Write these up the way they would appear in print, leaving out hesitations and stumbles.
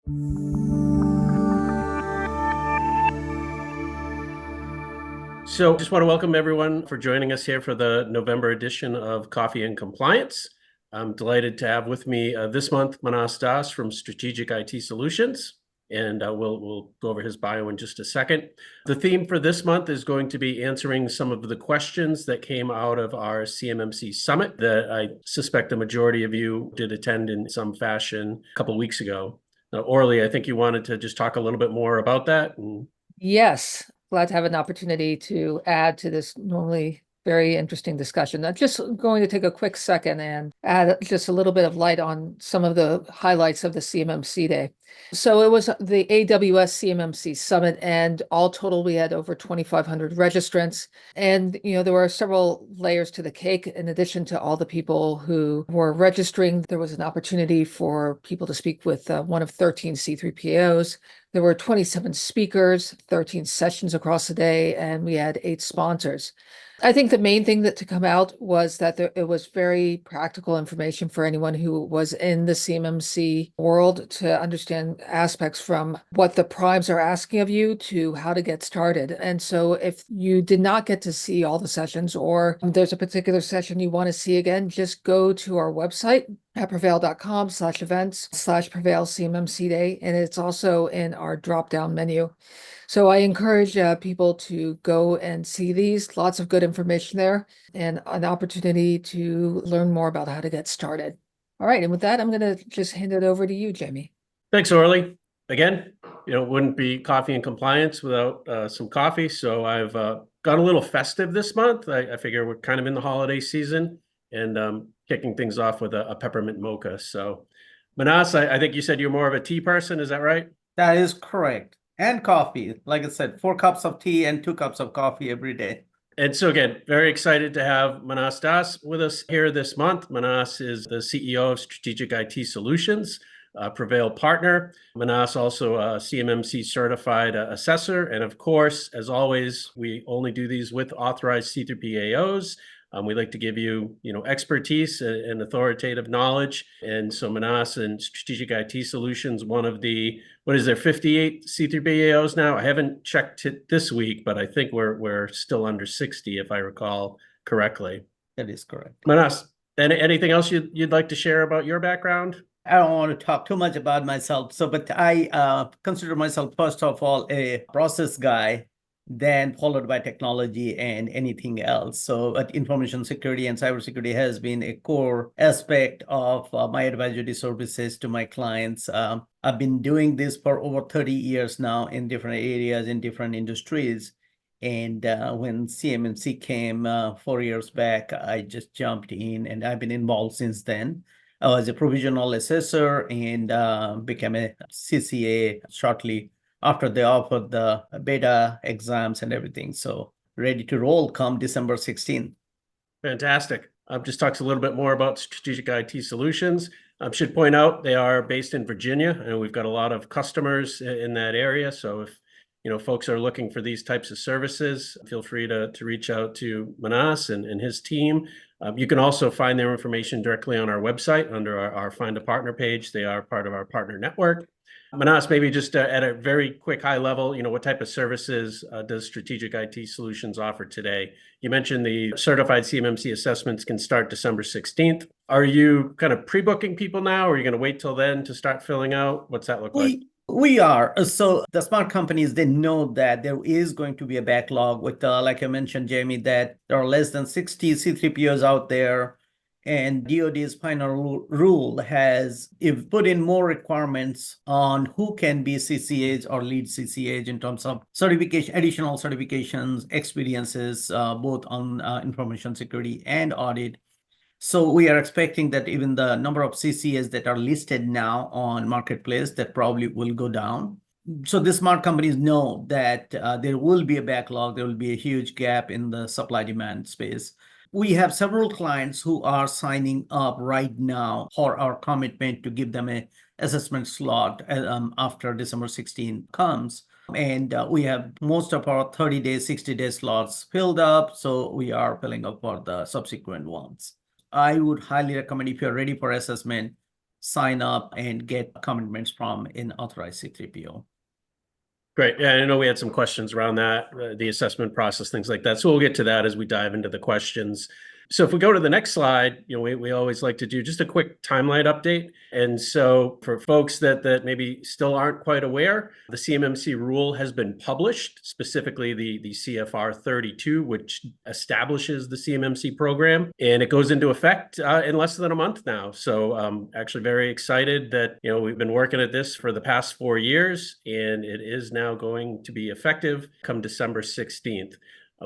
So just want to welcome everyone for joining us here for the November edition of Coffee and Compliance. I'm delighted to have with me this month Manas Das from Strategic IT Solutions, and we'll go over his bio in just a second. The theme for this month is going to be answering some of the questions that came out of our CMMC Summit that I suspect the majority of you did attend in some fashion a couple of weeks ago. Now, Orly, I think you wanted to just talk a little bit more about that. Yes, glad to have an opportunity to add to this normally very interesting discussion. I'm just going to take a quick second and add just a little bit of light on some of the highlights of the CMMC Day. So it was the AWS CMMC Summit, and all total, we had over 2,500 registrants. And, there were several layers to the cake. In addition to all the people who were registering, there was an opportunity for people to speak with one of 13 C3PAOs. There were 27 speakers, 13 sessions across the day, and we had 8 sponsors. I think the main thing to come out was that it was very practical information for anyone who was in the CMMC world to understand aspects from what the primes are asking of you to how to get started. And so if you did not get to see all the sessions, or there's a particular session you want to see again, just go to our website at preveil.com/events/PreVeil CMMC Day, and it's also in our drop-down menu. So I encourage people to go and see these. Lots of good information there and an opportunity to learn more about how to get started. All right, and with that, I'm going to just hand it over to you, Jamie. Thanks, Orly. Again, it wouldn't be Coffee and Compliance without some coffee. So I've got a little festive this month. I figure we're kind of in the holiday season and kicking things off with a peppermint mocha. So Manas, I think you said you're more of a tea person. Is that right? That is correct. And coffee. Like I said, 4 cups of tea and 2 cups of coffee every day. And so again, very excited to have Manas Das with us here this month. Manas is the CEO of Strategic IT Solutions, a PreVeil partner. Manas also a CMMC certified assessor. And of course, as always, we only do these with authorized C3PAOs. We like to give you, expertise and authoritative knowledge. And so Manas and Strategic IT Solutions, one of the, 58 C3PAOs now? I haven't checked it this week, but I think we're still under 60, if I recall correctly. That is correct. Manas, anything else you'd like to share about your background? I don't want to talk too much about myself. But I consider myself, first of all, a process guy, then followed by technology and anything else. So information security and cybersecurity has been a core aspect of my advisory services to my clients. I've been doing this for over 30 years now in different areas, in different industries. And when CMMC came 4 years back, I just jumped in and I've been involved since then. I was a provisional assessor and became a CCA shortly after they offered the beta exams and everything. So ready to roll come December 16th. Fantastic. Just talks a little bit more about Strategic IT Solutions. I should point out they are based in Virginia, and we've got a lot of customers in that area. So if folks are looking for these types of services, feel free to reach out to Manas and his team. You can also find their information directly on our website under our Find a Partner page. They are part of our partner network. Manas, maybe just at a very quick high level, what type of services does Strategic IT Solutions offer today? You mentioned the certified CMMC assessments can start December 16th. Are you kind of pre-booking people now, or are you going to wait till then to start filling out? What's that look like? We are. So the smart companies, they know that there is going to be a backlog with, like I mentioned, Jamie, that there are less than 60 C3POs out there. And DoD's final rule has put in more requirements on who can be CCAs or lead CCAs in terms of certification, additional certifications, experiences, both on information security and audit. So we are expecting that even the number of CCAs that are listed now on Marketplace, that probably will go down. So the smart companies know that there will be a backlog, there will be a huge gap in the supply-demand space. We have several clients who are signing up right now for our commitment to give them an assessment slot after December 16 comes. And we have most of our 30-day, 60-day slots filled up. So we are filling up for the subsequent ones. I would highly recommend, if you're ready for assessment, sign up and get commitments from an authorized C3PO. Great. Yeah, I know we had some questions around that, the assessment process, things like that. So we'll get to that as we dive into the questions. So if we go to the next slide, we always like to do just a quick timeline update. And so for folks that maybe still aren't quite aware, the CMMC rule has been published, specifically the CFR 32, which establishes the CMMC program, and it goes into effect in less than a month now. So I'm actually very excited that we've been working at this for the past 4 years, and it is now going to be effective come December 16th.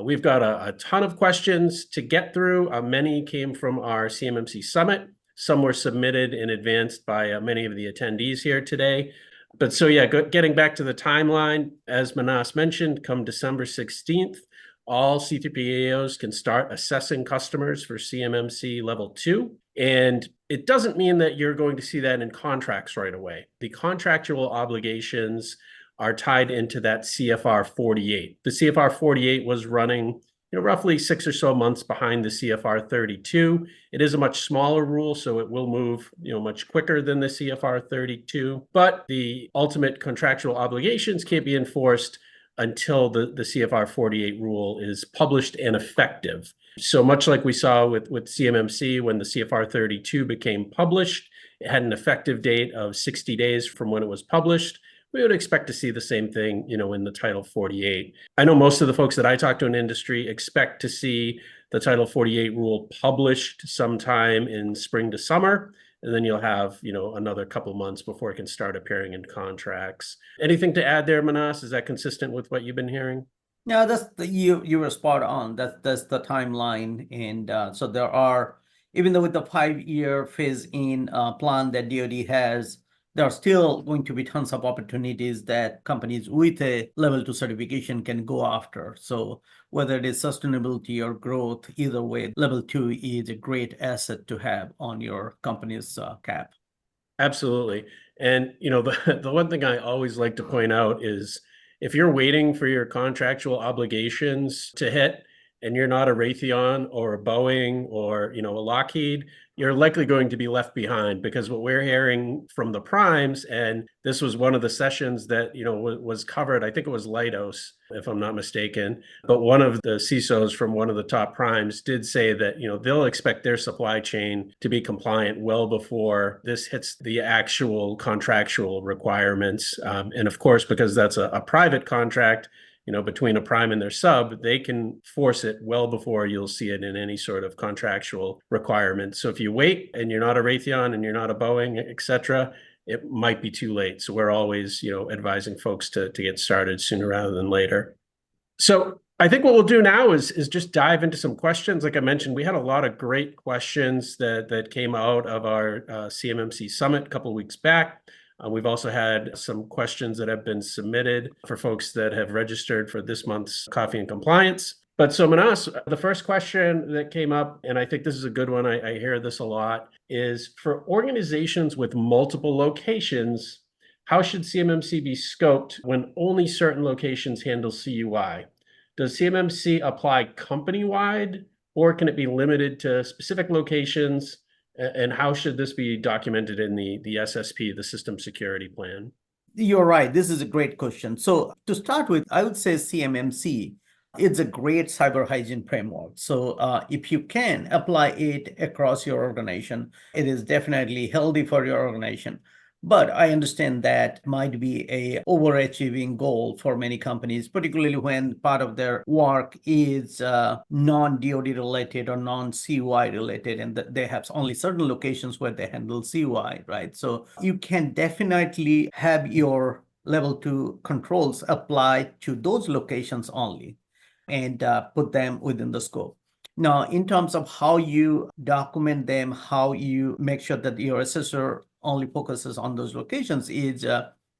We've got a ton of questions to get through. Many came from our CMMC Summit. Some were submitted in advance by many of the attendees here today. But so yeah, getting back to the timeline, as Manas mentioned, come December 16th, all C3PAOs can start assessing customers for CMMC Level 2. And it doesn't mean that you're going to see that in contracts right away. The contractual obligations are tied into that CFR 48. The CFR 48 was running roughly 6 or so months behind the CFR 32. It is a much smaller rule, so it will move much quicker than the CFR 32. But the ultimate contractual obligations can't be enforced until the CFR 48 rule is published and effective. So much like we saw with CMMC when the CFR 32 became published, it had an effective date of 60 days from when it was published. We would expect to see the same thing, in the Title 48. I know most of the folks that I talk to in industry expect to see the Title 48 rule published sometime in spring to summer, and then you'll have, another couple months before it can start appearing in contracts. Anything to add there, Manas? Is that consistent with what you've been hearing? Yeah, you were spot on. That's the timeline, and so there are, even though with the 5-year phase-in plan that DoD has, there are still going to be tons of opportunities that companies with a level 2 certification can go after. So whether it is sustainability or growth, either way, level 2 is a great asset to have on your company's cap. Absolutely. And, the one thing I always like to point out is if you're waiting for your contractual obligations to hit and you're not a Raytheon or a Boeing or, a Lockheed, you're likely going to be left behind, because what we're hearing from the primes, and this was one of the sessions that, was covered, I think it was Leidos, if I'm not mistaken, but one of the CISOs from one of the top primes did say that, they'll expect their supply chain to be compliant well before this hits the actual contractual requirements. And of course, because that's a private contract, between a prime and their sub, they can force it well before you'll see it in any sort of contractual requirement. So if you wait and you're not a Raytheon and you're not a Boeing, et cetera, it might be too late. So we're always, advising folks to get started sooner rather than later. So I think what we'll do now is just dive into some questions. Like I mentioned, we had a lot of great questions that came out of our CMMC Summit a couple of weeks back. We've also had some questions that have been submitted for folks that have registered for this month's Coffee and Compliance. But so Manas, the first question that came up, and I think this is a good one, I hear this a lot, is for organizations with multiple locations, how should CMMC be scoped when only certain locations handle CUI? Does CMMC apply company-wide, or can it be limited to specific locations? And how should this be documented in the SSP, the System Security Plan? You're right. This is a great question. So to start with, I would say CMMC, it's a great cyber hygiene framework. So if you can apply it across your organization, it is definitely healthy for your organization. But I understand that might be a overachieving goal for many companies, particularly when part of their work is non-DoD related or non-CUI related, and they have only certain locations where they handle CUI, right? So you can definitely have your level 2 controls apply to those locations only and put them within the scope. Now, in terms of how you document them, how you make sure that your assessor only focuses on those locations is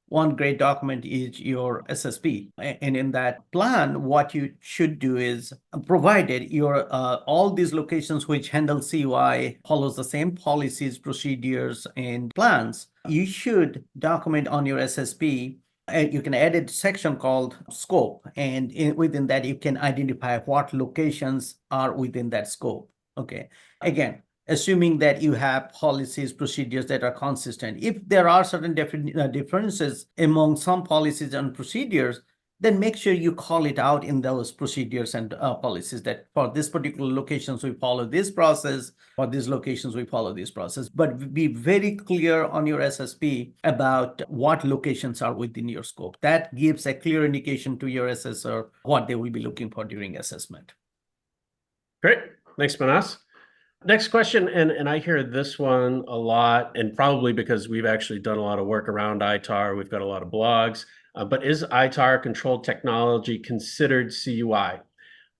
one great document is your SSP. And in that plan, what you should do is, provided your all these locations which handle CUI follows the same policies, procedures, and plans, you should document on your SSP. You can add a section called scope, and within that, you can identify what locations are within that scope. Okay. Again, assuming that you have policies, procedures that are consistent. If there are certain differences among some policies and procedures, then make sure you call it out in those procedures and policies that for this particular locations, we follow this process, for these locations, we follow this process. But be very clear on your SSP about what locations are within your scope. That gives a clear indication to your assessor what they will be looking for during assessment. Great. Thanks, Manas. Next question, and I hear this one a lot, and probably because we've actually done a lot of work around ITAR, we've got a lot of blogs, but is ITAR controlled technology considered CUI?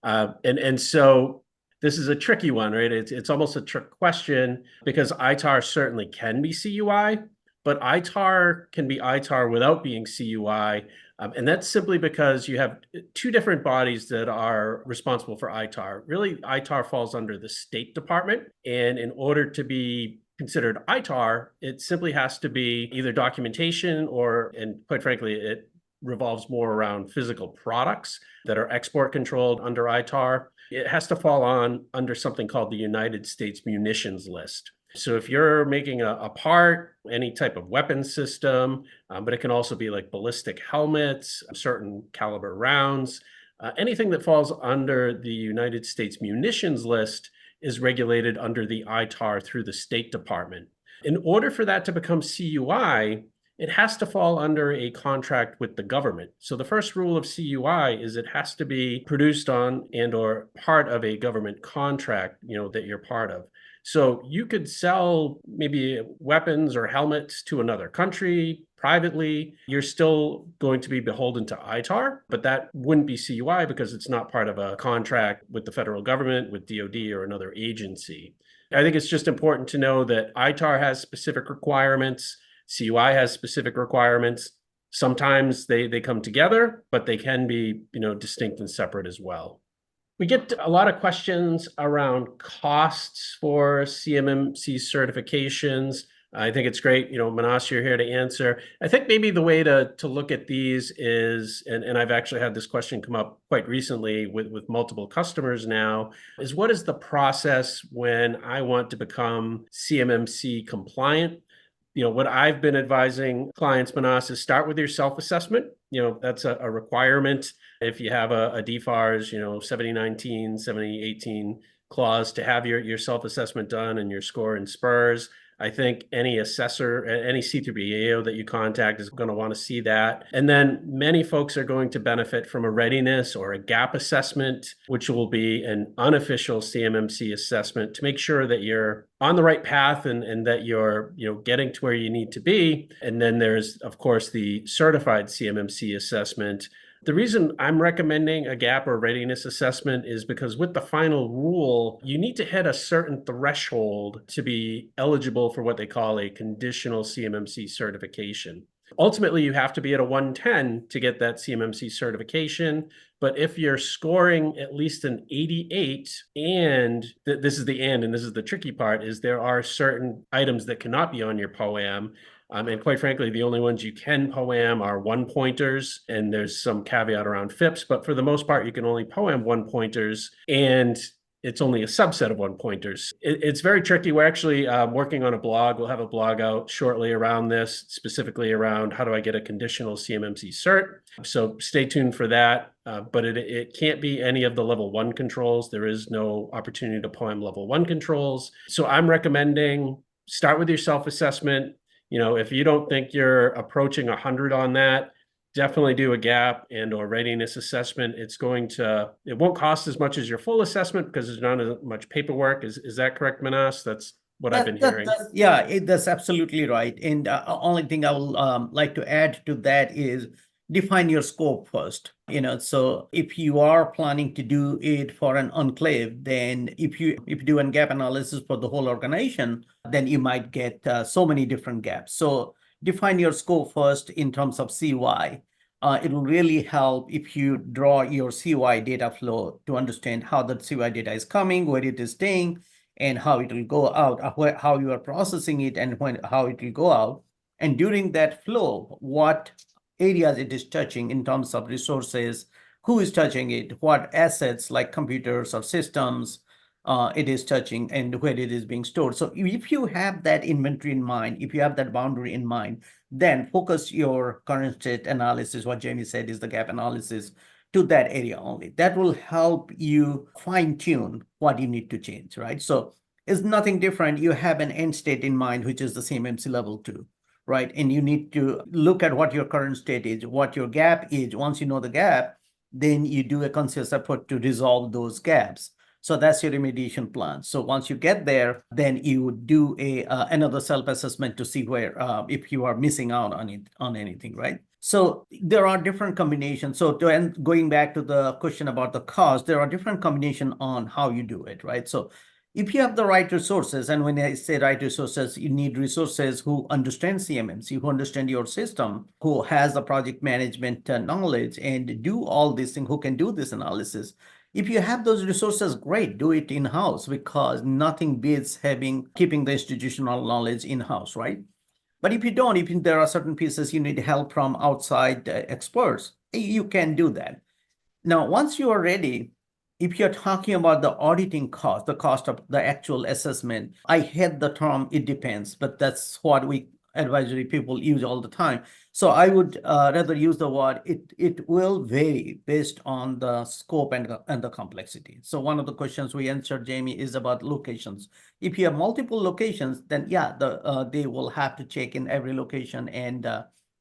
And so this is a tricky one, right? It's almost a trick question because ITAR certainly can be CUI, but ITAR can be ITAR without being CUI. And that's simply because you have two different bodies that are responsible for ITAR. Really, ITAR falls under the State Department. And in order to be considered ITAR, it simply has to be either documentation or, and quite frankly, it revolves more around physical products that are export controlled under ITAR. It has to fall under something called the United States Munitions List. So if you're making a part, any type of weapon system, but it can also be like ballistic helmets, certain caliber rounds, anything that falls under the United States Munitions List is regulated under the ITAR through the State Department. In order for that to become CUI, it has to fall under a contract with the government. So the first rule of CUI is it has to be produced on and or part of a government contract, that you're part of. So you could sell maybe weapons or helmets to another country privately. You're still going to be beholden to ITAR, but that wouldn't be CUI because it's not part of a contract with the federal government, with DoD or another agency. I think it's just important to know that ITAR has specific requirements. CUI has specific requirements. Sometimes they come together, but they can be, distinct and separate as well. We get a lot of questions around costs for CMMC certifications. I think it's great, Manas, you're here to answer. I think maybe the way to look at these is, and I've actually had this question come up quite recently with multiple customers now, is what is the process when I want to become CMMC compliant? What I've been advising clients, Manas, is start with your self-assessment. That's a requirement. If you have a DFARS, 7019, 7018 clause to have your self-assessment done and your score in SPURS. I think any assessor, any C3PAO that you contact is going to want to see that. And then many folks are going to benefit from a readiness or a gap assessment, which will be an unofficial CMMC assessment to make sure that you're on the right path and that you're getting to where you need to be. And then there's, of course, the certified CMMC assessment. The reason I'm recommending a gap or readiness assessment is because with the final rule, you need to hit a certain threshold to be eligible for what they call a conditional CMMC certification. Ultimately, you have to be at a 110 to get that CMMC certification. But if you're scoring at least an 88, and this is the and this is the tricky part, is there are certain items that cannot be on your POAM. And quite frankly, the only ones you can POAM are 1-pointers, and there's some caveat around FIPS, but for the most part, you can only POAM 1-pointers, and it's only a subset of 1-pointers. It's very tricky. We're actually working on a blog. We'll have a blog out shortly around this, specifically around how do I get a conditional CMMC cert. So stay tuned for that. But it can't be any of the level 1 controls. There is no opportunity to POAM level 1 controls. So I'm recommending start with your self-assessment. If you don't think you're approaching 100 on that, definitely do a gap and or readiness assessment. It won't cost as much as your full assessment because there's not as much paperwork. Is that correct, Manas? That's what I've been hearing. That's absolutely right. And only thing I will like to add to that is define your scope first. So if you are planning to do it for an enclave, then if you do a gap analysis for the whole organization, then you might get so many different gaps. So define your scope first in terms of CUI. It will really help if you draw your CUI data flow to understand how that CUI data is coming, where it is staying, and how it will go out, how you are processing it, and how it will go out. And during that flow, what areas it is touching in terms of resources, who is touching it, what assets like computers or systems, it is touching and where it is being stored. So if you have that inventory in mind, if you have that boundary in mind, then focus your current state analysis, what Jamie said is the gap analysis, to that area only. That will help you fine tune what you need to change, right? So it's nothing different. You have an end state in mind, which is the CMMC level 2, right? And you need to look at what your current state is, what your gap is. Once you know the gap, then you do a conscious effort to resolve those gaps. So that's your remediation plan. So once you get there, then you would do another self-assessment to see where if you are missing out on anything, right? So there are different combinations. So going back to the question about the cost, there are different combinations on how you do it, right? So if you have the right resources, and when I say right resources, you need resources who understand CMMC, who understand your system, who has the project management knowledge and do all these things, who can do this analysis. If you have those resources, great, do it in-house, because nothing beats keeping the institutional knowledge in-house, right? But if you don't, if there are certain pieces you need help from outside experts, you can do that. Now, once you are ready, if you're talking about the auditing cost, the cost of the actual assessment, I hate the term "it depends," but that's what we advisory people use all the time. So I would rather use the word it will vary based on the scope and the complexity. So one of the questions we answered, Jamie, is about locations. If you have multiple locations, then yeah, they will have to check in every location and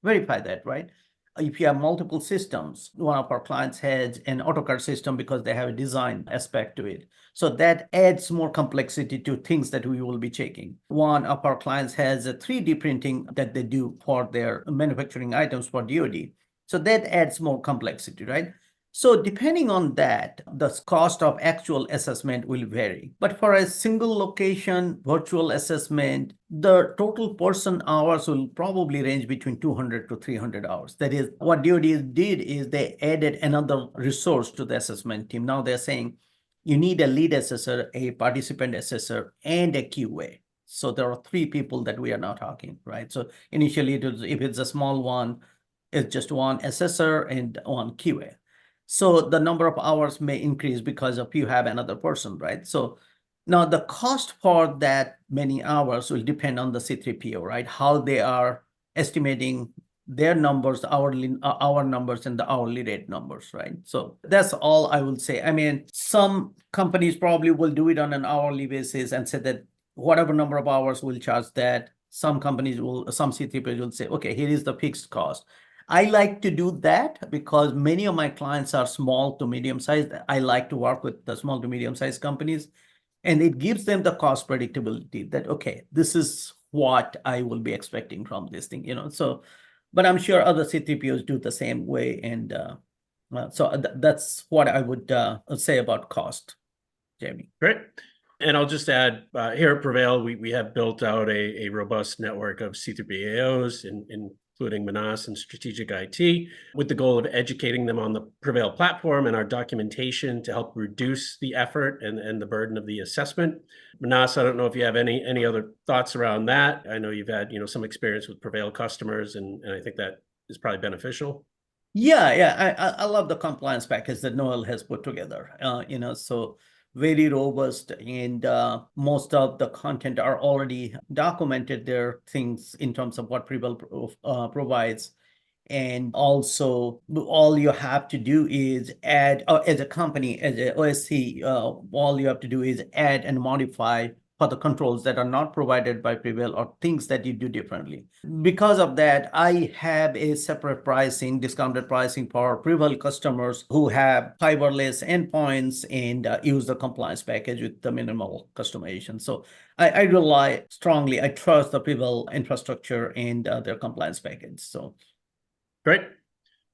verify that, right? If you have multiple systems, one of our clients has an AutoCAD system because they have a design aspect to it. So that adds more complexity to things that we will be checking. One of our clients has a 3D printing that they do for their manufacturing items for DoD. So that adds more complexity, right? So depending on that, the cost of actual assessment will vary. But for a single location virtual assessment, the total person hours will probably range between 200 to 300 hours. That is, what DoD did is they added another resource to the assessment team. Now they're saying you need a lead assessor, a participant assessor, and a QA. So there are 3 people that we are now talking, right? So initially, if it's a small one, it's just one assessor and one QA. So the number of hours may increase because of you have another person, right? So now the cost for that many hours will depend on the C3PO, right? How they are estimating their numbers, our numbers, and the hourly rate numbers, right? So that's all I will say. I mean, some companies probably will do it on an hourly basis and say that whatever number of hours we'll charge that. Some C3POs will say, okay, here is the fixed cost. I like to do that because many of my clients are small to medium sized. I like to work with the small to medium sized companies, and it gives them the cost predictability that, okay, this is what I will be expecting from this thing, So, but I'm sure other C3POs do the same way. And so that's what I would say about cost, Jamie. Great. And I'll just add, here at PreVeil, we have built out a robust network of C3PAOs, including Manas and Strategic IT, with the goal of educating them on the PreVeil platform and our documentation to help reduce the effort and the burden of the assessment. Manas, I don't know if you have any other thoughts around that. I know you've had some experience with PreVeil customers, and I think that is probably beneficial. Yeah. I love the compliance package that Noel has put together. So very robust, and most of the content are already documented there, things in terms of what PreVeil provides. And also, all you have to do is add, as a company, as a OSC, all you have to do is add and modify for the controls that are not provided by PreVeil or things that you do differently. Because of that, I have a separate pricing, discounted pricing for PreVeil customers who have fiberless endpoints and use the compliance package with the minimal customization. So I rely strongly, I trust the PreVeil infrastructure and their compliance package. So great.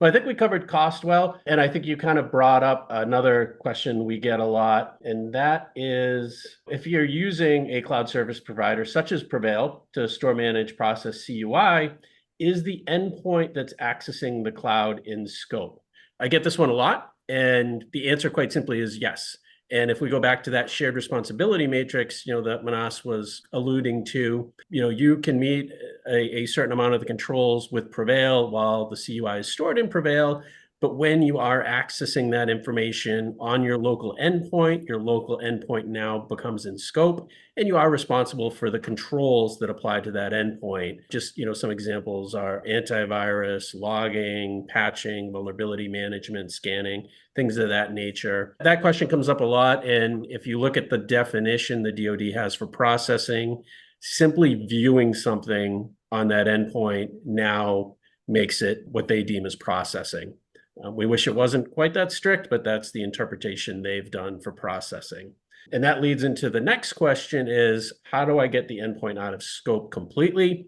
Well, I think we covered cost well, and I think you kind of brought up another question we get a lot, and that is if you're using a cloud service provider such as PreVeil to store, manage, process CUI, is the endpoint that's accessing the cloud in scope? I get this one a lot, and the answer quite simply is yes. And if we go back to that shared responsibility matrix, that Manas was alluding to, you can meet a certain amount of the controls with PreVeil while the CUI is stored in PreVeil. But when you are accessing that information on your local endpoint now becomes in scope, and you are responsible for the controls that apply to that endpoint. Just, some examples are antivirus, logging, patching, vulnerability management, scanning, things of that nature. That question comes up a lot. And if you look at the definition the DoD has for processing, simply viewing something on that endpoint now makes it what they deem as processing. We wish it wasn't quite that strict, but that's the interpretation they've done for processing. And that leads into the next question is, how do I get the endpoint out of scope completely?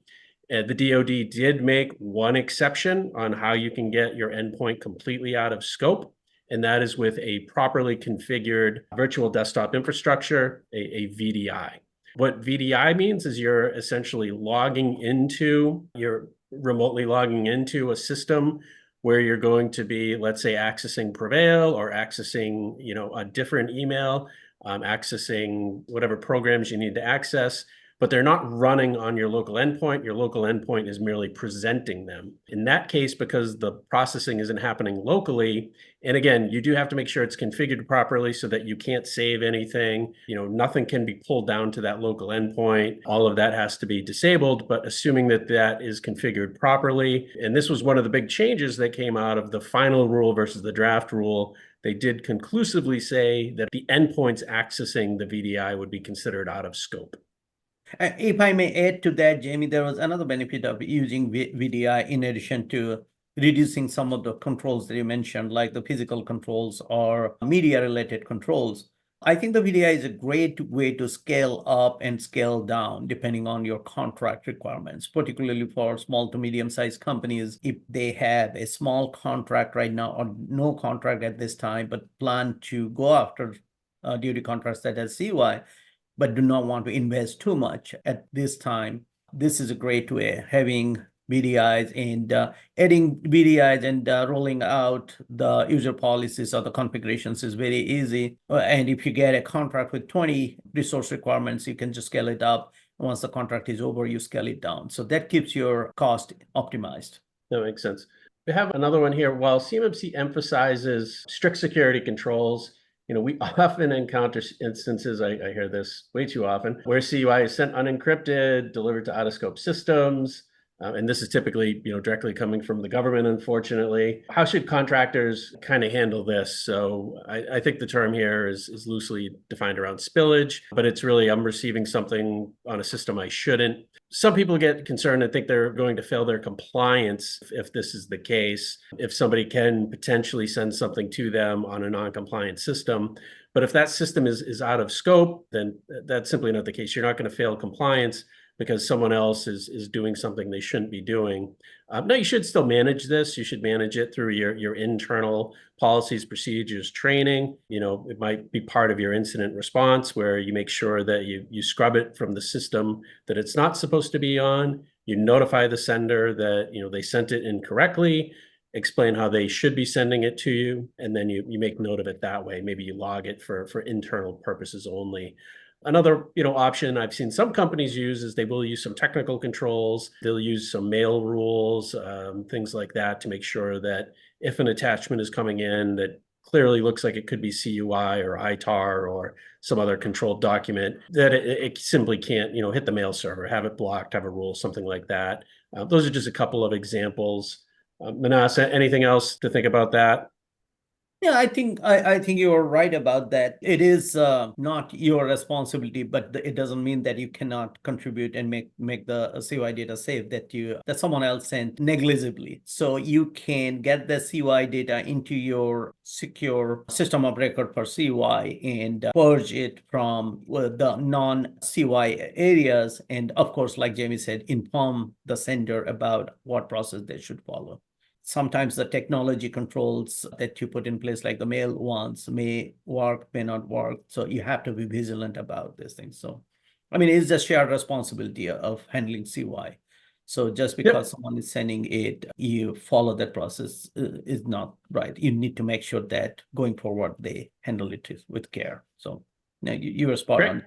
The DoD did make one exception on how you can get your endpoint completely out of scope, and that is with a properly configured virtual desktop infrastructure, a VDI. What VDI means is you're essentially remotely logging into a system where you're going to be, let's say, accessing PreVeil or accessing, a different email, accessing whatever programs you need to access, but they're not running on your local endpoint. Your local endpoint is merely presenting them. In that case, because the processing isn't happening locally, and again, you do have to make sure it's configured properly so that you can't save anything. Nothing can be pulled down to that local endpoint. All of that has to be disabled, but assuming that that is configured properly. And this was one of the big changes that came out of the final rule versus the draft rule. They did conclusively say that the endpoints accessing the VDI would be considered out of scope. If I may add to that, Jamie, there was another benefit of using VDI in addition to reducing some of the controls that you mentioned, like the physical controls or media-related controls. I think the VDI is a great way to scale up and scale down depending on your contract requirements, particularly for small to medium-sized companies. If they have a small contract right now or no contract at this time, but plan to go after duty contracts that has CY, but do not want to invest too much at this time, this is a great way, having VDIs and adding VDIs and rolling out the user policies or the configurations is very easy. And if you get a contract with 20 resource requirements, you can just scale it up. Once the contract is over, you scale it down. So that keeps your cost optimized. That makes sense. We have another one here. While CMMC emphasizes strict security controls, we often encounter instances, I hear this way too often, where CUI is sent unencrypted, delivered to out-of-scope systems. And this is typically, directly coming from the government, unfortunately. How should contractors kind of handle this? So I think the term here is loosely defined around spillage, but it's really, I'm receiving something on a system I shouldn't. Some people get concerned and think they're going to fail their compliance if this is the case, if somebody can potentially send something to them on a non-compliant system. But if that system is out of scope, then that's simply not the case. You're not going to fail compliance because someone else is doing something they shouldn't be doing. Now, you should still manage this. You should manage it through your internal policies, procedures, training. It might be part of your incident response where you make sure that you scrub it from the system that it's not supposed to be on. You notify the sender that they sent it incorrectly, explain how they should be sending it to you, and then you make note of it that way. Maybe you log it for internal purposes only. Another, option I've seen some companies use is they will use some technical controls. They'll use some mail rules, things like that to make sure that if an attachment is coming in that clearly looks like it could be CUI or ITAR or some other controlled document, that it simply can't, hit the mail server, have it blocked, have a rule, something like that. Those are just a couple of examples. Manas, anything else to think about that? Yeah, I think you're right about that. It is not your responsibility, but it doesn't mean that you cannot contribute and make the CUI data safe that someone else sent negligibly. So you can get the CUI data into your secure system of record for CUI and purge it from the non-CUI areas. And of course, like Jamie said, inform the sender about what process they should follow. Sometimes the technology controls that you put in place, like the mail ones, may work, may not work. So you have to be vigilant about these things. So, it's a shared responsibility of handling CUI. So just because someone is sending it, you follow that process is not right. You need to make sure that going forward, they handle it with care. So you are spot on.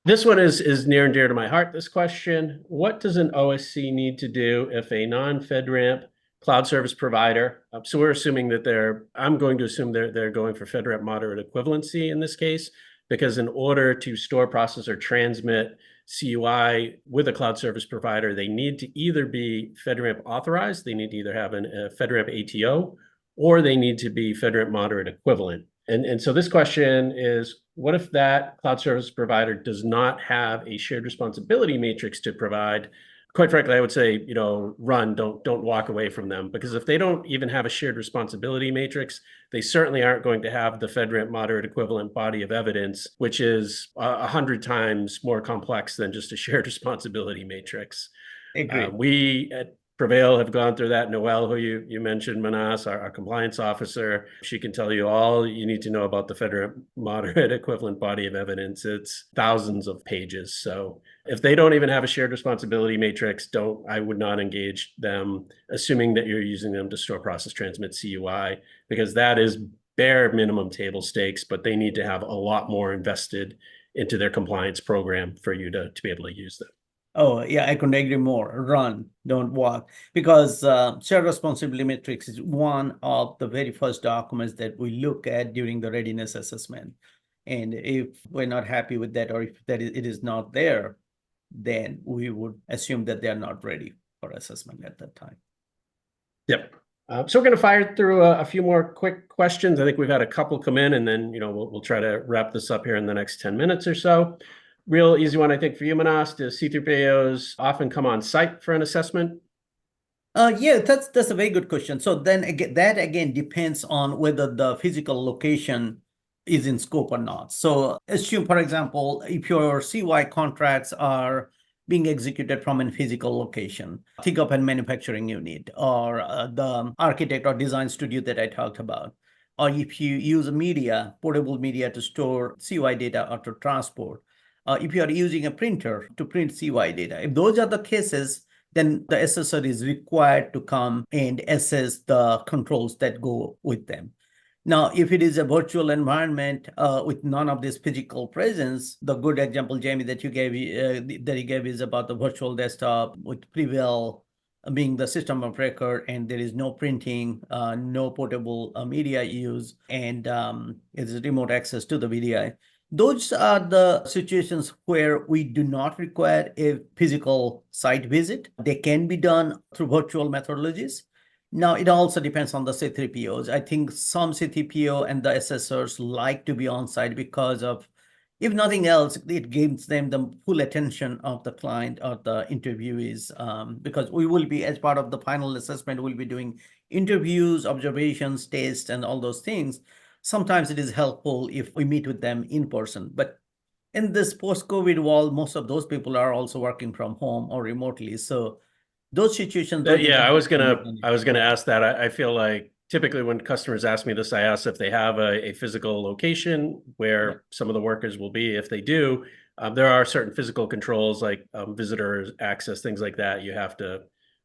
This one is near and dear to my heart, this question. What does an OSC need to do if a non-FedRAMP cloud service provider. So we're assuming that I'm going to assume they're going for FedRAMP moderate equivalency in this case, because in order to store, process, or transmit CUI with a cloud service provider, they need to either be FedRAMP authorized, they need to either have a FedRAMP ATO, or they need to be FedRAMP moderate equivalent. And so this question is, what if that cloud service provider does not have a shared responsibility matrix to provide? Quite frankly, I would say, run, don't walk away from them, because if they don't even have a shared responsibility matrix, they certainly aren't going to have the FedRAMP moderate equivalent body of evidence, which is 100 times more complex than just a shared responsibility matrix. Agreed. We at PreVeil have gone through that. Noelle, who you mentioned, Manas, our compliance officer, she can tell you all you need to know about the FedRAMP moderate equivalent body of evidence. It's thousands of pages. So if they don't even have a shared responsibility matrix, I would not engage them, assuming that you're using them to store, process, transmit CUI, because that is bare minimum table stakes, but they need to have a lot more invested into their compliance program for you to be able to use them. Oh, yeah, I couldn't agree more. Run, don't walk. Because shared responsibility matrix is one of the very first documents that we look at during the readiness assessment. And if we're not happy with that, or if it is not there, then we would assume that they are not ready for assessment at that time. Yep. So we're going to fire through a few more quick questions. I think we've had a couple come in, and then we'll try to wrap this up here in the next 10 minutes or so. Real easy one, I think, for you, Manas. Do C3PAOs often come on site for an assessment? Yeah, that's a very good question. So then again, that again depends on whether the physical location is in scope or not. So assume, for example, if your CY contracts are being executed from a physical location, think of a manufacturing unit or the architect or design studio that I talked about. Or if you use a portable media to store CY data or to transport. If you are using a printer to print CY data, if those are the cases, then the assessor is required to come and assess the controls that go with them. Now, if it is a virtual environment with none of this physical presence, the good example, Jamie, that you gave is about the virtual desktop with PreVeil being the system of record, and there is no printing, no portable media use, and it's remote access to the VDI. Those are the situations where we do not require a physical site visit. They can be done through virtual methodologies. Now, it also depends on the C3POs. I think some C3PO and the assessors like to be on site because of, if nothing else, it gives them the full attention of the client or the interviewees, because we will be, as part of the final assessment, we'll be doing interviews, observations, tests, and all those things. Sometimes it is helpful if we meet with them in person, but in this post-COVID world, most of those people are also working from home or remotely. So those situations. Yeah, I was gonna ask that. I feel like typically when customers ask me this, I ask if they have a physical location where some of the workers will be. If they do, there are certain physical controls like visitors access, things like that.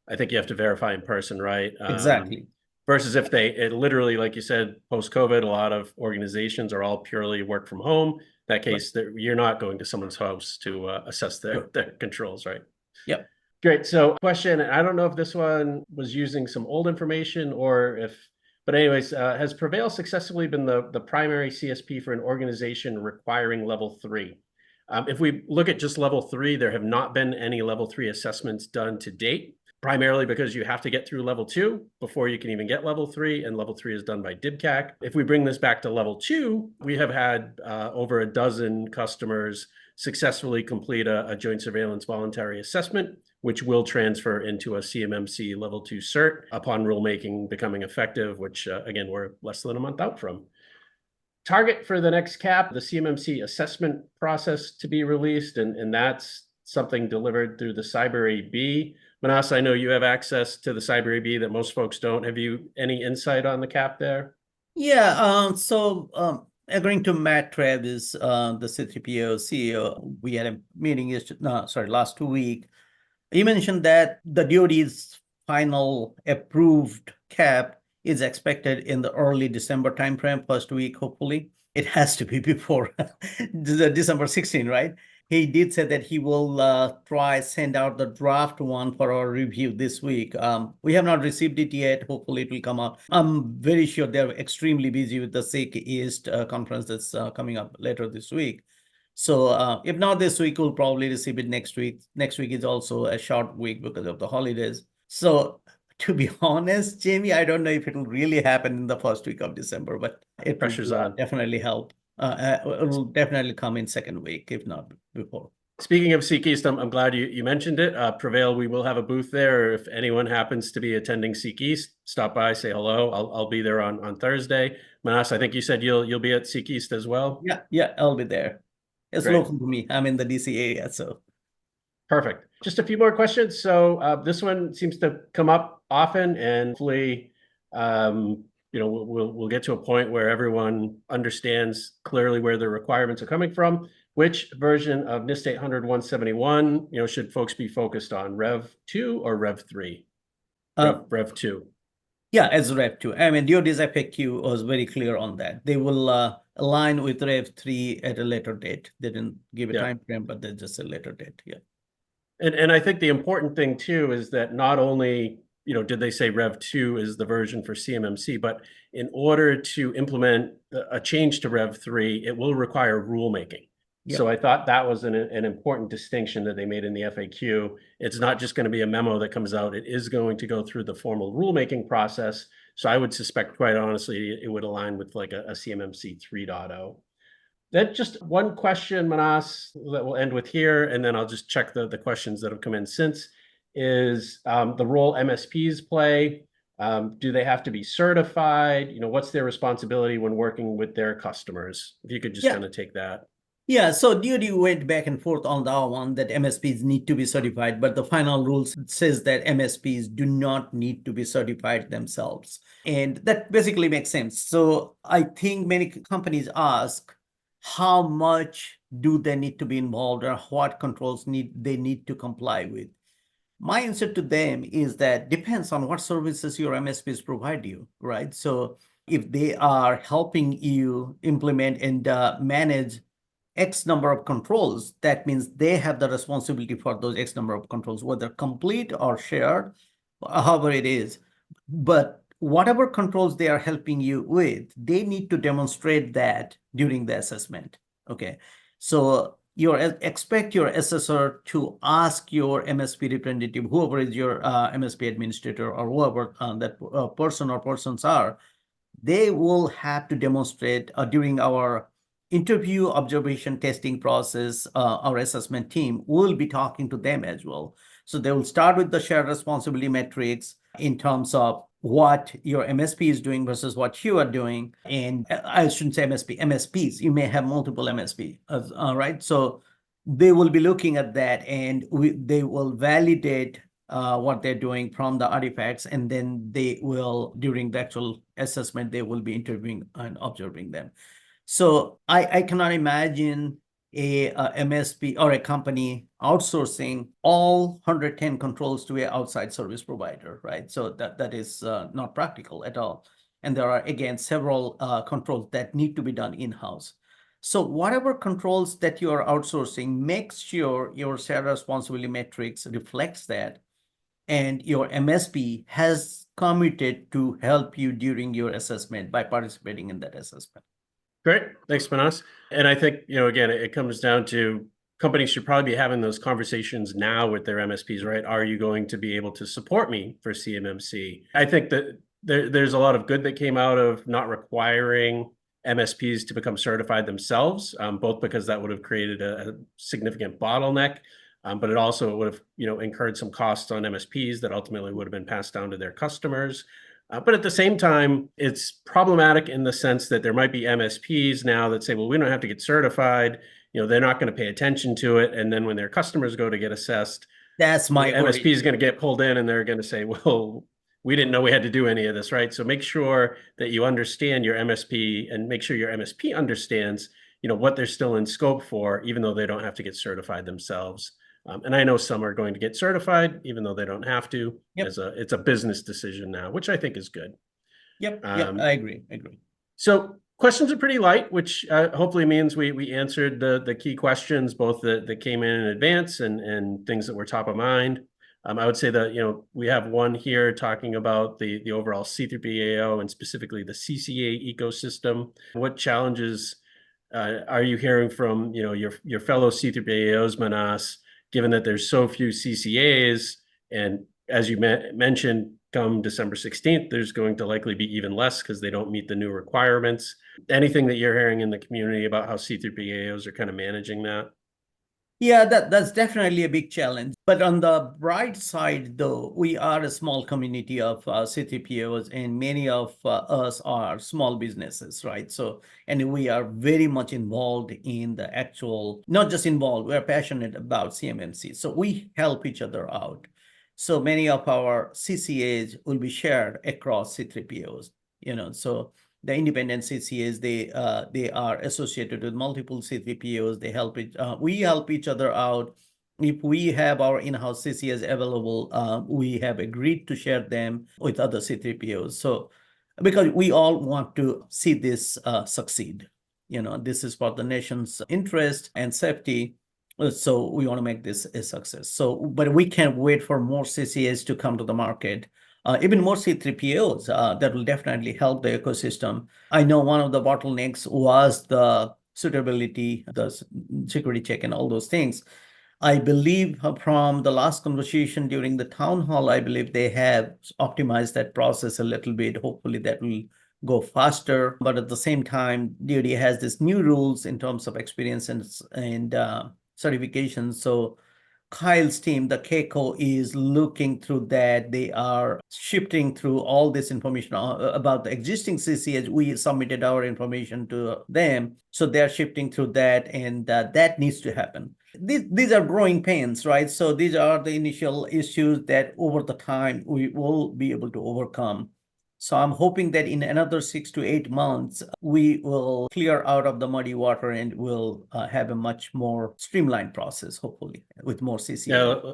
I think you have to verify in person, right? Exactly. Versus if it literally, like you said, post-COVID, a lot of organizations are all purely work from home. In that case, you're not going to someone's house to assess their controls, right? Yep. Great. So question, I don't know if this one was using some old information but anyways, has PreVeil successfully been the primary CSP for an organization requiring level 3? If we look at just level 3, there have not been any level 3 assessments done to date, primarily because you have to get through level 2 before you can even get level 3, and level 3 is done by DIBCAC. If we bring this back to level 2, we have had over a dozen customers successfully complete a joint surveillance voluntary assessment, which will transfer into a CMMC level 2 cert upon rulemaking becoming effective, which again, we're less than a month out from. Target for the next CAP, the CMMC assessment process to be released, and that's something delivered through the Cyber AB. Manas, I know you have access to the Cyber AB that most folks don't. Have you any insight on the CAP there? Yeah, according to Matt Travis, the C3PAO CEO, we had a meeting last 2 weeks. He mentioned that the DoD's final approved CAP is expected in the early December timeframe, first week, hopefully. It has to be before December 16, right? he did say that he will try send out the draft one for our review this week. We have not received it yet. Hopefully it will come out. I'm very sure they're extremely busy with the SIG East conference that's coming up later this week. So if not this week, we'll probably receive it next week. Next week is also a short week because of the holidays. So to be honest, Jamie, I don't know if it will really happen in the first week of December, but it Pressure's will on. definitely help. It will definitely come in second week, if not before. Speaking of Seek East, I'm glad you mentioned it. PreVeil, we will have a booth there. If anyone happens to be attending Seek East, stop by, say hello. I'll be there on Thursday. Manas, I think you said you'll be at Seek East as well. Yeah, I'll be there. It's Great. local to me. I'm in the DC area, so. Perfect. Just a few more questions. So this one seems to come up often, and hopefully, we'll get to a point where everyone understands clearly where the requirements are coming from. Which version of NIST 800-171, should folks be focused on, Rev 2 or Rev 3? Rev 2. Yeah, as Rev 2. I mean, DoD's FAQ was very clear on that. They will align with Rev 3 at a later date. They didn't give a time frame, but they just a later date. Yeah. And I think the important thing too is that not only did they say Rev 2 is the version for CMMC, but in order to implement a change to Rev 3, it will require rulemaking. Yep. So I thought that was an important distinction that they made in the FAQ. It's not just going to be a memo that comes out. It is going to go through the formal rulemaking process. So I would suspect, quite honestly, it would align with like a CMMC 3.0. Then just one question, Manas, that we'll end with here, and then I'll just check the questions that have come in since, is the role MSPs play. Do they have to be certified? What's their responsibility when working with their customers? If you could just kind of take that. Yeah, so DoD went back and forth on that one, that MSPs need to be certified, but the final rules says that MSPs do not need to be certified themselves. And that basically makes sense. So I think many companies ask, how much do they need to be involved, or what controls they need to comply with? My answer to them is that depends on what services your MSPs provide you, right? So if they are helping you implement and manage X number of controls, that means they have the responsibility for those X number of controls, whether complete or shared, however it is. But whatever controls they are helping you with, they need to demonstrate that during the assessment. Okay, so expect your assessor to ask your MSP representative, whoever is your MSP administrator, or whoever that person or persons are, they will have to demonstrate during our interview, observation, testing process. Our assessment team will be talking to them as well. So they will start with the shared responsibility metrics in terms of what your MSP is doing versus what you are doing. And I shouldn't say MSPs. You may have multiple MSP, right? So they will be looking at that, and they will validate what they're doing from the artifacts, and then they will, during the actual assessment, they will be interviewing and observing them. So I cannot imagine a MSP or a company outsourcing all 110 controls to an outside service provider, right? So that is not practical at all. And there are, again, several controls that need to be done in-house. So whatever controls that you are outsourcing, make sure your shared responsibility metrics reflects that, and your MSP has committed to help you during your assessment by participating in that assessment. Great. Thanks, Manas. And I think, again, it comes down to companies should probably be having those conversations now with their MSPs, right? Are you going to be able to support me for CMMC? I think that there's a lot of good that came out of not requiring MSPs to become certified themselves, both because that would have created a significant bottleneck, but it also would have, incurred some costs on MSPs that ultimately would have been passed down to their customers. But at the same time, it's problematic in the sense that there might be MSPs now that say, well, we don't have to get certified. They're not going to pay attention to it. And then when their customers go to get assessed, that's my MSP is going to get pulled in, and they're going to say, well, we didn't know we had to do any of this, right? So make sure that you understand your MSP, and make sure your MSP understands, what they're still in scope for, even though they don't have to get certified themselves. And I know some are going to get certified, even though they don't have to. Yep. It's a business decision now, which I think is good. Yep. I agree. So Questions are pretty light, which hopefully means we answered the key questions, both that came in advance and things that were top of mind. I would say that, we have one here talking about the overall C3PAO and specifically the CCA ecosystem. What challenges are you hearing from, your fellow C3PAOs, Manas, given that there's so few CCAs, and as you mentioned, come December 16th, there's going to likely be even less because they don't meet the new requirements. Anything that you're hearing in the community about how C3PAOs are kind of managing that? Yeah, that's definitely a big challenge. But on the bright side, though, we are a small community of C3PAOs, and many of us are small businesses, right? So, and we are very much involved in the actual, not just involved, we're passionate about CMMC. So we help each other out. So many of our CCAs will be shared across C3PAOs, so the independent CCAs, they are associated with multiple C3PAOs. They help it. We help each other out. If we have our in-house CCAs available, we have agreed to share them with other C3PAOs. So, because we all want to see this succeed, this is for the nation's interest and safety. So we want to make this a success. So, but we can't wait for more CCAs to come to the market. Even more C3PAOs that will definitely help the ecosystem. I know one of the bottlenecks was the suitability, the security check, and all those things. I believe from the last conversation during the town hall, I believe they have optimized that process a little bit. Hopefully that will go faster. But at the same time, DoD has these new rules in terms of experience and certifications. So Kyle's team, the KECO, is looking through that. They are shifting through all this information about the existing CCAs. We submitted our information to them. So they're shifting through that, and that needs to happen. These are growing pains, right? So these are the initial issues that over the time we will be able to overcome. So I'm hoping that in another 6 to 8 months, we will clear out of the muddy water and we'll have a much more streamlined process, hopefully, with more CCA. Yeah,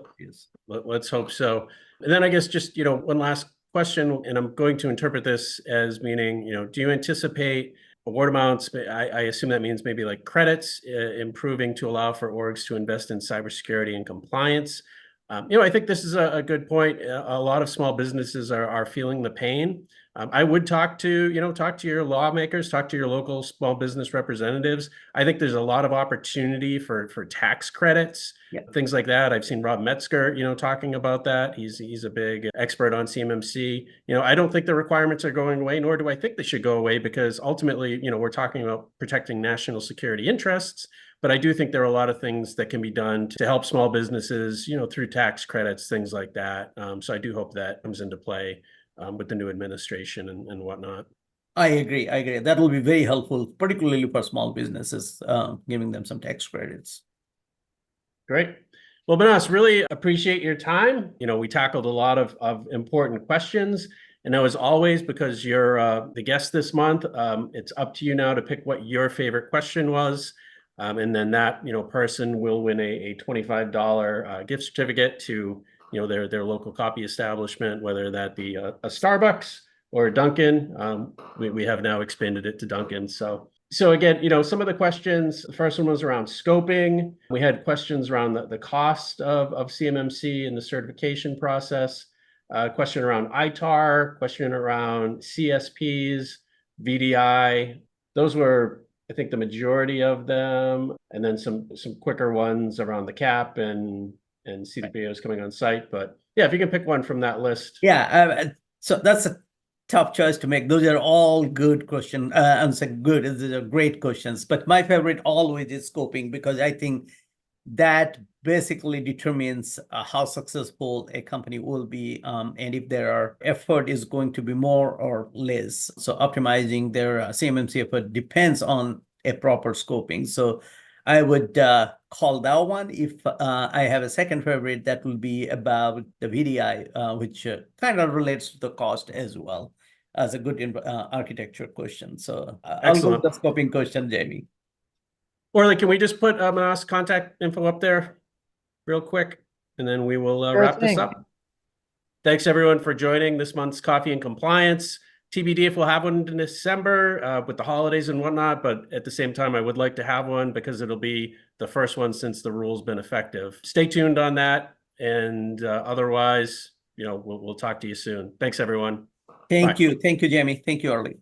let's hope so. And then I guess just, one last question, and I'm going to interpret this as meaning, do you anticipate award amounts? I assume that means maybe like credits improving to allow for orgs to invest in cybersecurity and compliance. I think this is a good point. A lot of small businesses are feeling the pain. I would talk to your lawmakers, talk to your local small business representatives. I think there's a lot of opportunity for tax credits, things like that. I've seen Rob Metzger, talking about that. He's a big expert on CMMC. I don't think the requirements are going away, nor do I think they should go away, because ultimately, we're talking about protecting national security interests. But I do think there are a lot of things that can be done to help small businesses, through tax credits, things like that. So I do hope that comes into play with the new administration and whatnot. I agree. That will be very helpful, particularly for small businesses, giving them some tax credits. Great. Well, Manas, really appreciate your time. We tackled a lot of important questions. And as always, because you're the guest this month, it's up to you now to pick what your favorite question was. And then that, person will win a $25 gift certificate to, their local coffee establishment, whether that be a Starbucks or a Dunkin'. We have now expanded it to Dunkin'. So again, some of the questions, the first one was around scoping. We had questions around the cost of CMMC and the certification process, question around ITAR, question around CSPs, VDI. Those were, I think, the majority of them, and then some quicker ones around the cap and C3PAOs coming on site. But yeah, if you can pick one from that list. Yeah, so that's a tough choice to make. Those are all good questions. I'm saying good, these are great questions. But my favorite always is scoping, because I think that basically determines how successful a company will be, and if their effort is going to be more or less. So optimizing their CMMC effort depends on a proper scoping. So I would call that one. If I have a second favorite, that will be about the VDI, which kind of relates to the cost as well, as a good architecture question. So I'll go with the scoping question, Jamie. Or can we just put Manas' contact info up there real quick, and then we will wrap this up. Thanks everyone for joining this month's Coffee and Compliance. TBD if we'll have one in December with the holidays and whatnot, but at the same time, I would like to have one because it'll be the first one since the rule's been effective. Stay tuned on that, and otherwise, we'll talk to you soon. Thanks, everyone. Thank Bye. you. Thank you, Jamie. Thank you, Arlie.